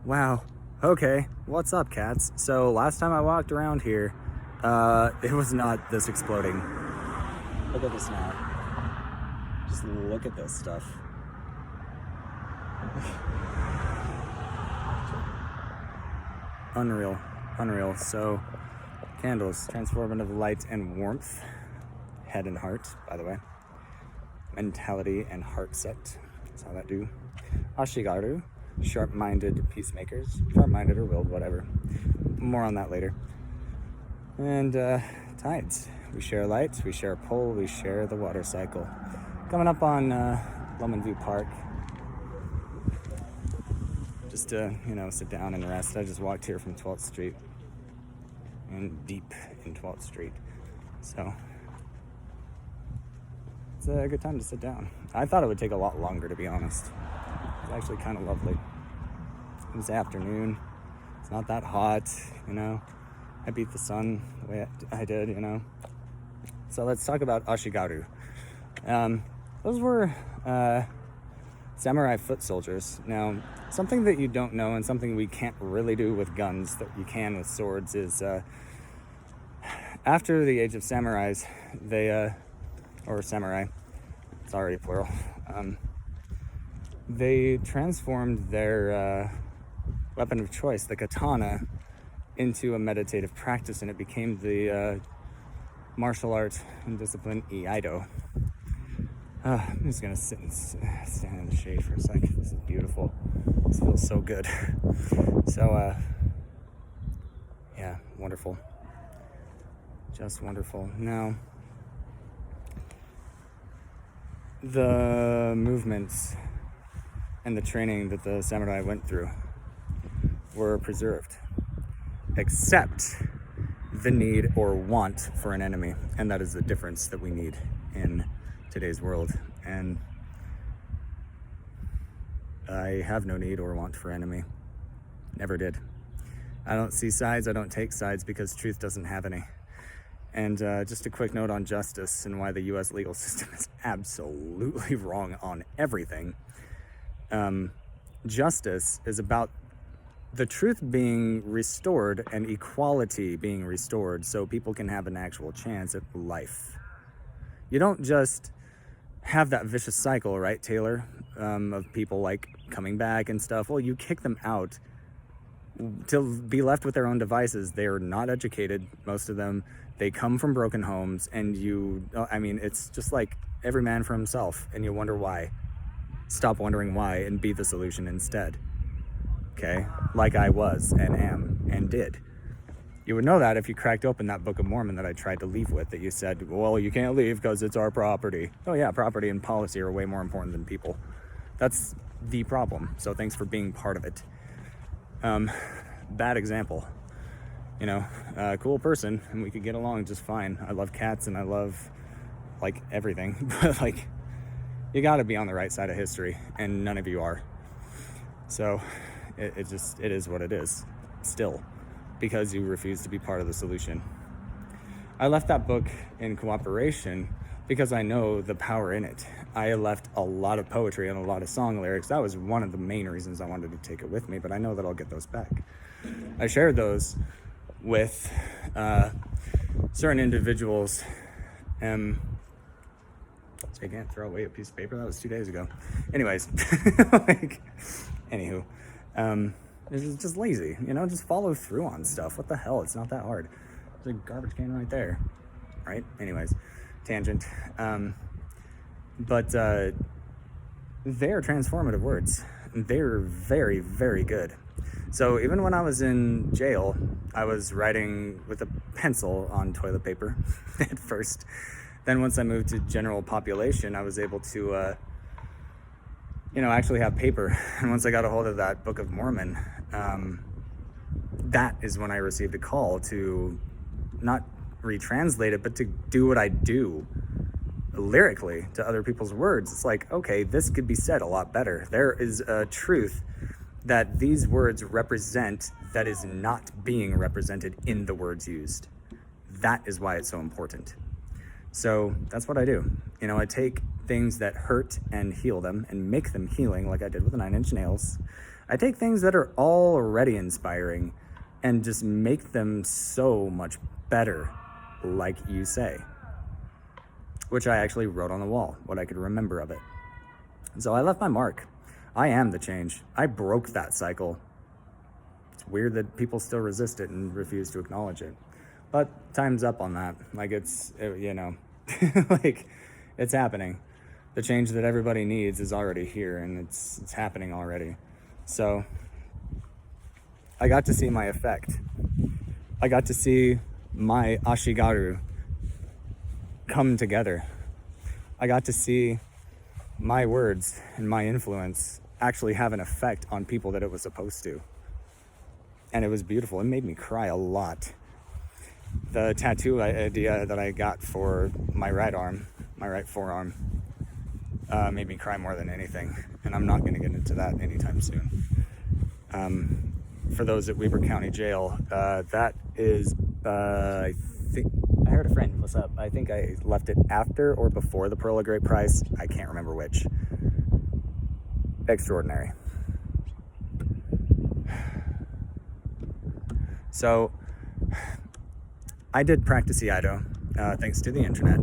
Wow. Okay. What's up, cats? So last time I walked around here, it was not this exploding. Look at this now. Just look at this stuff. Unreal. Unreal. So, candles, transformative light and warmth. Head and heart, by the way. Mentality and heart set. That's how that do. Ashigaru, sharp-minded peacemakers. Sharp-minded or willed, whatever. More on that later. And tides. We share light, we share pull, we share the water cycle. Coming up on Lomond View Park. Just to, sit down and rest. I just walked here from 12th Street. And deep in 12th Street. So, it's a good time to sit down. I thought it would take a lot longer, to be honest. It's actually kind of lovely. It's afternoon. It's not that hot, I beat the sun the way I did, So let's talk about Ashigaru. Those were samurai foot soldiers. Now, something that you don't know and something we can't really do with guns that you can with swords is after the age of samurais, or samurai, it's already plural, they transformed their weapon of choice, the katana, into a meditative practice, and it became the martial art and discipline Iaido. I'm just gonna sit and stand in the shade for a second. This is beautiful. This feels so good. So, yeah, wonderful. Just wonderful. Now, the movements and the training that the samurai went through were preserved, except the need or want for an enemy, and that is the difference that we need in today's world. And I have no need or want for enemy. Never did. I don't see sides, I don't take sides, because truth doesn't have any. And just a quick note on justice and why the US legal system is absolutely wrong on everything. Justice is about the truth being restored and equality being restored so people can have an actual chance at life. You don't just have that vicious cycle, right, Taylor, of people like coming back and stuff. Well, you kick them out to be left with their own devices. They're not educated, most of them. They come from broken homes, and it's just like every man for himself, and you wonder why. Stop wondering why and be the solution instead. Okay? Like I was and am and did. You would know that if you cracked open that Book of Mormon that I tried to leave with, that you said, well, you can't leave because it's our property. Oh yeah, property and policy are way more important than people. That's the problem. So thanks for being part of it. Bad example. Cool person, and we could get along just fine. I love cats and I love, everything. But, you gotta be on the right side of history, and none of you are. So, it is what it is. Still. Because you refuse to be part of the solution. I left that book in cooperation because I know the power in it. I left a lot of poetry and a lot of song lyrics. That was one of the main reasons I wanted to take it with me, but I know that I'll get those back. I shared those with certain individuals. So you can't throw away a piece of paper? That was 2 days ago. Anyways, anywho. It's just lazy, just follow through on stuff. What the hell? It's not that hard. There's a garbage can right there, right? Anyways, tangent. But they're transformative words. They're very, very good. So even when I was in jail, I was writing with a pencil on toilet paper at first. Then once I moved to general population, I was able to actually have paper. And once I got a hold of that Book of Mormon, that is when I received a call to not retranslate it, but to do what I do lyrically to other people's words. It's like, okay, this could be said a lot better. There is a truth that these words represent that is not being represented in the words used. That is why it's so important. So that's what I do. I take things that hurt and heal them and make them healing, like I did with the 9 Inch Nails. I take things that are already inspiring and just make them so much better, like you say, which I actually wrote on the wall, what I could remember of it. So I left my mark. I am the change. I broke that cycle. It's weird that people still resist it and refuse to acknowledge it. But time's up on that. Like it's like it's happening. The change that everybody needs is already here, and it's happening already. So I got to see my effect. I got to see my Ashigaru come together. I got to see my words and my influence actually have an effect on people that it was supposed to. And it was beautiful. It made me cry a lot. The tattoo idea that I got for my right forearm, made me cry more than anything. And I'm not going to get into that anytime soon. For those at Weber County Jail, that is, I think, I heard a friend, what's up? I think I left it after or before the Pearl of Great Price. I can't remember which. Extraordinary. So, I did practice Iaido, thanks to the internet.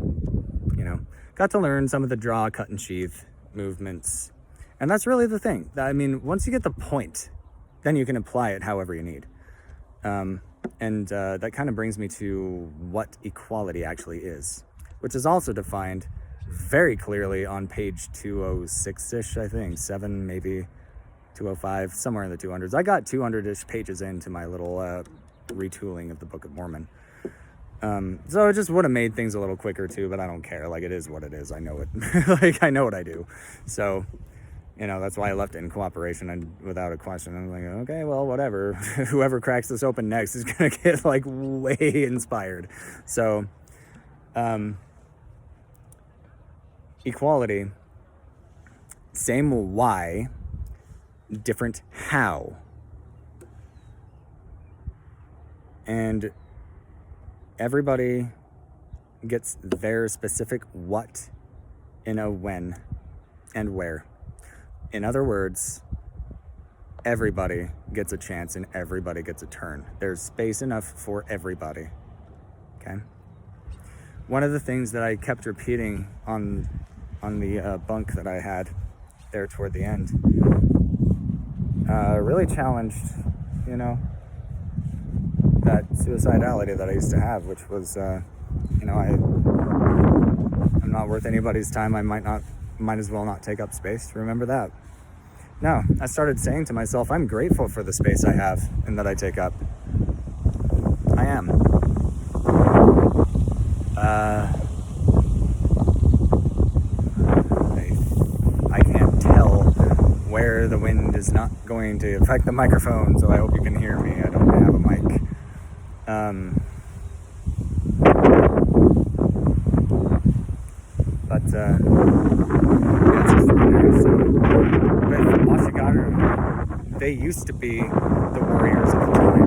Got to learn some of the draw, cut, and sheath movements. And that's really the thing. I mean, once you get the point, then you can apply it however you need. That kind of brings me to what equality actually is, which is also defined very clearly on page 206-ish, I think, 7, maybe 205, somewhere in the 200s. I got 200-ish pages into my little retooling of the Book of Mormon. So it just would have made things a little quicker too, but I don't care. Like, it is what it is. I know it. Like, I know what I do. So, that's why I left it in cooperation and without a question. I'm like, okay, well, whatever. Whoever cracks this open next is going to get, like, way inspired. So, equality, same why, different how. And everybody gets their specific what in a when and where. In other words, everybody gets a chance and everybody gets a turn. There's space enough for everybody. Okay? One of the things that I kept repeating on the bunk that I had there toward the end really challenged, that suicidality that I used to have, which was, I'm not worth anybody's time. I might as well not take up space. Remember that. No, I started saying to myself, I'm grateful for the space I have and that I take up. I am. I can't tell where the wind is not going to affect the microphone, so I hope you can hear me. I don't have a mic. It's extraordinary. So, with Ashigaru, they used to be the warriors of the time.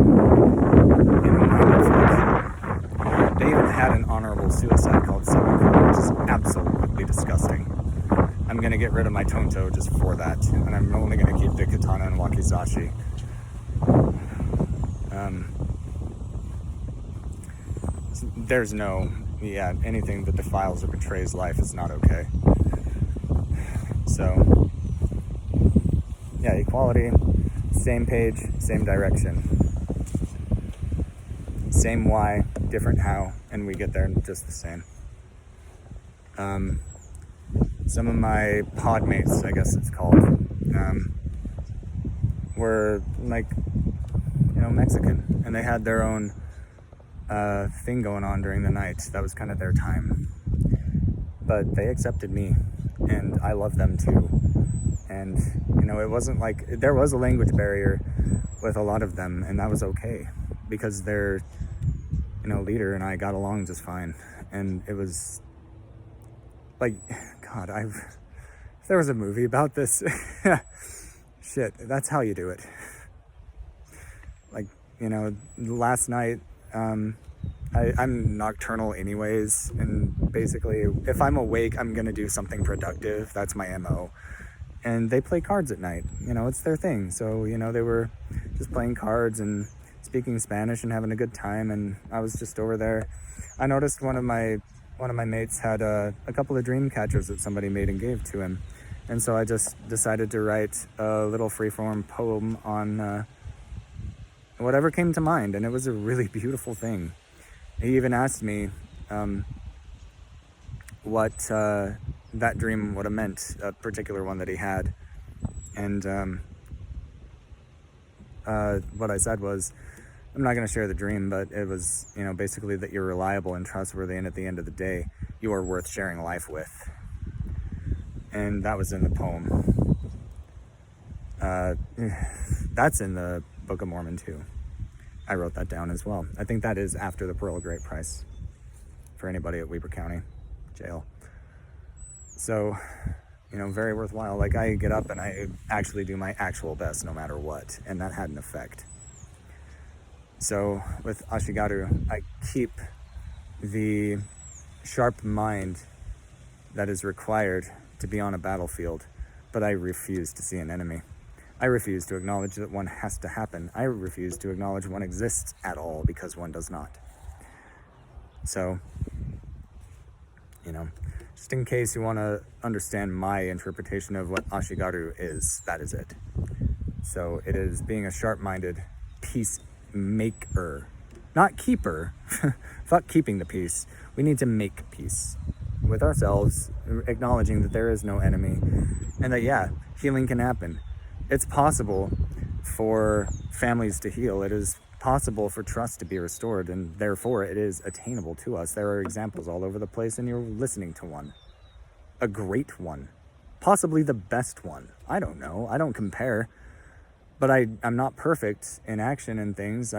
They even had an honorable suicide called seppuku, which is absolutely disgusting. I'm going to get rid of my tonto just for that, and I'm only going to keep the katana and wakizashi. There's anything that defiles or betrays life is not okay. So, equality, same page, same direction. Same why, different how, and we get there just the same. Some of my pod mates, I guess it's called, were like, Mexican, and they had their own thing going on during the night. That was kind of their time. But they accepted me, and I love them too. And, it wasn't like, there was a language barrier with a lot of them, and that was okay, because their, leader and I got along just fine. And it was, like, God, if there was a movie about this, shit, that's how you do it. Like, last night, I'm nocturnal anyways, and basically, if I'm awake, I'm gonna do something productive. That's my MO. and they play cards at night. It's their thing. So, they were just playing cards and speaking Spanish and having a good time, and I was just over there. I noticed one of my mates had a couple of dream catchers that somebody made and gave to him, and so I just decided to write a little freeform poem on whatever came to mind, and it was a really beautiful thing. He even asked me what that dream would have meant, a particular one that he had, and what I said was, I'm not going to share the dream, but it was, basically that you're reliable and trustworthy, and at the end of the day, you are worth sharing life with. And that was in the poem. That's in the Book of Mormon too. I wrote that down as well. I think that is after the Pearl of Great Price for anybody at Weber County Jail. So, very worthwhile. Like, I get up and I actually do my actual best no matter what, and that had an effect. So with Ashigaru, I keep the sharp mind that is required to be on a battlefield, but I refuse to see an enemy. I refuse to acknowledge that one has to happen. I refuse to acknowledge one exists at all, because one does not. So, just in case you want to understand my interpretation of what Ashigaru is, that is it. So it is being a sharp-minded peacemaker, not keeper. Fuck keeping the peace. We need to make peace with ourselves, acknowledging that there is no enemy, and that, healing can happen. It's possible for families to heal. It is possible for trust to be restored, and therefore it is attainable to us. There are examples all over the place, and you're listening to one. A great one. Possibly the best one. I don't know. I don't compare. But I'm not perfect in action and things.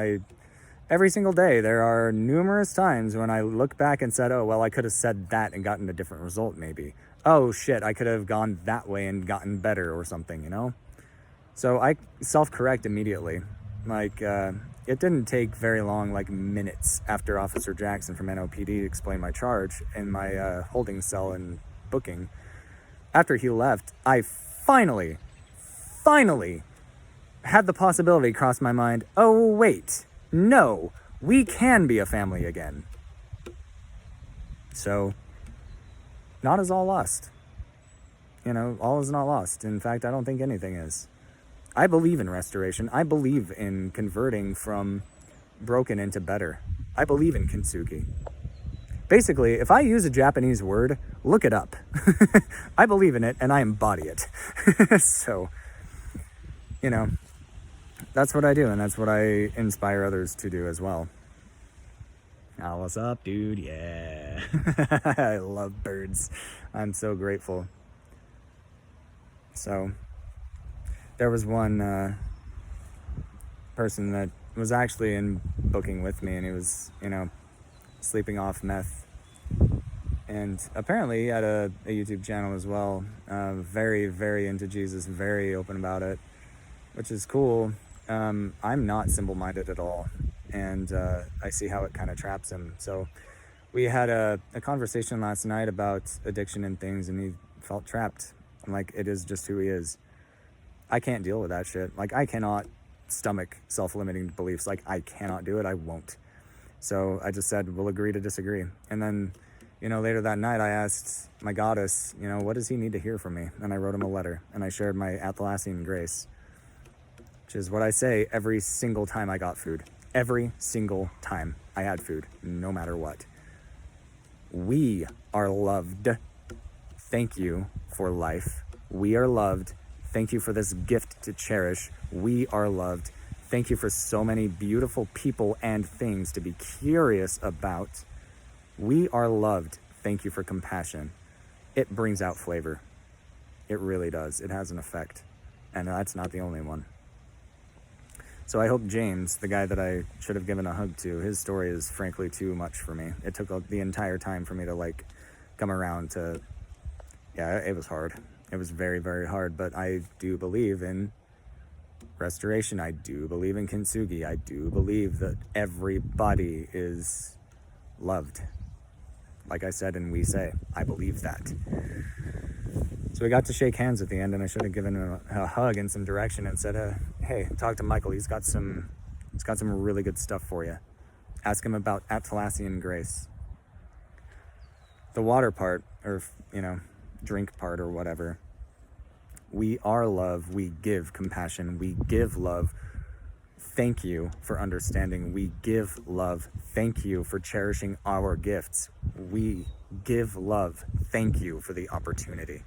Every single day, there are numerous times when I look back and said, oh, well, I could have said that and gotten a different result, maybe. Oh, shit, I could have gone that way and gotten better or something, So I self-correct immediately. It didn't take very long, like minutes after Officer Jackson from NOPD explained my charge in my holding cell and booking. After he left, I finally had the possibility cross my mind, oh, wait, no, we can be a family again. So, not is all lost. All is not lost. In fact, I don't think anything is. I believe in restoration. I believe in converting from broken into better. I believe in kintsugi. Basically, if I use a Japanese word, look it up. I believe in it and I embody it. So, that's what I do, and that's what I inspire others to do as well. Oh, what's up, dude? Yeah. I love birds. I'm so grateful. So, there was one person that was actually in booking with me, and he was, sleeping off meth. And apparently he had a YouTube channel as well. Very, very into Jesus, very open about it, which is cool. I'm not simple-minded at all, and I see how it kind of traps him. So we had a conversation last night about addiction and things, and he felt trapped. I'm like, it is just who he is. I can't deal with that shit. Like, I cannot stomach self-limiting beliefs. Like, I cannot do it. I won't. So I just said, we'll agree to disagree. And then, later that night, I asked my goddess, what does he need to hear from me? And I wrote him a letter, and I shared my Atlassian grace, which is what I say every single time I got food. Every single time I had food, no matter what. We are loved. Thank you for life. We are loved. Thank you for this gift to cherish. We are loved. Thank you for so many beautiful people and things to be curious about. We are loved. Thank you for compassion. It brings out flavor. It really does. It has an effect. And that's not the only one. So I hope James, the guy that I should have given a hug to, his story is frankly too much for me. It took the entire time for me to come around to, it was hard. It was very, very hard, but I do believe in restoration. I do believe in kintsugi. I do believe that everybody is loved. like I said, and we say, I believe that. So we got to shake hands at the end, and I should have given him a hug and some direction and said, hey, talk to Michael. He's got some really good stuff for you. Ask him about Atlassian grace. The water part, or, drink part or whatever. We are love. We give compassion. We give love. Thank you for understanding. We give love. Thank you for cherishing our gifts. We give love. Thank you for the opportunity.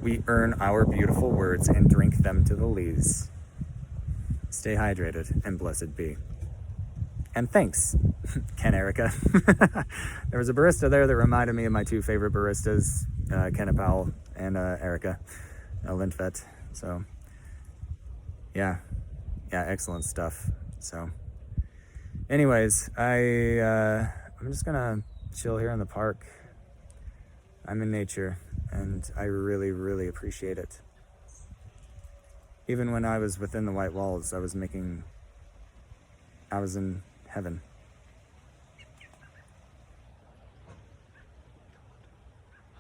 We earn our beautiful words and drink them to the lees. Stay hydrated and blessed be. And thanks, Ken Erica. There was a barista there that reminded me of my two favorite baristas, Kenneth Powell and Erica Lindvet. So, yeah, excellent stuff. So, anyways, I'm just gonna chill here in the park. I'm in nature, and I really, really appreciate it. Even when I was within the white walls, I was in heaven.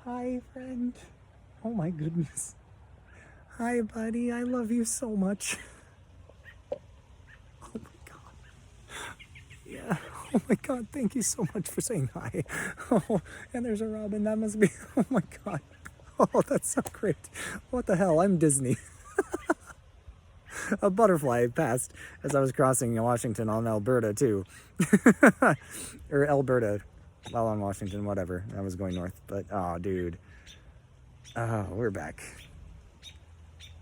Hi, friend. Oh my goodness. Hi, buddy. I love you so much. Oh my God. Yeah. Oh my God. Thank you so much for saying hi. Oh, and there's a robin. That must be. Oh my God. Oh, that's so great. What the hell? I'm Disney. A butterfly passed as I was crossing Washington on Alberta too. Or Alberta while on Washington, whatever. I was going north, but oh dude. Oh, we're back.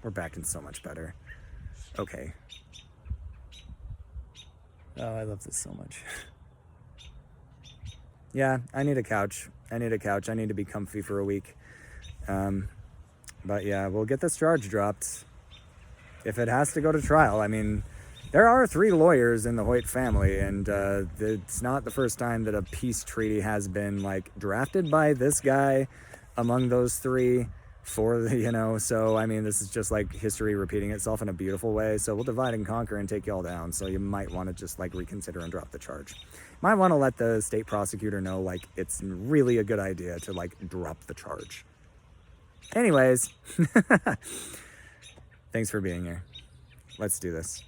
We're back and so much better. Okay. Oh, I love this so much. Yeah, I need a couch. I need to be comfy for a week. But yeah, we'll get this charge dropped. If it has to go to trial, I mean, there are 3 lawyers in the Hoyt family, and it's not the first time that a peace treaty has been drafted by this guy among those 3 for the, so I mean, this is just history repeating itself in a beautiful way. So we'll divide and conquer and take y'all down. So you might want to just reconsider and drop the charge. Might want to let the state prosecutor know it's really a good idea to drop the charge. Anyways, thanks for being here. Let's do this.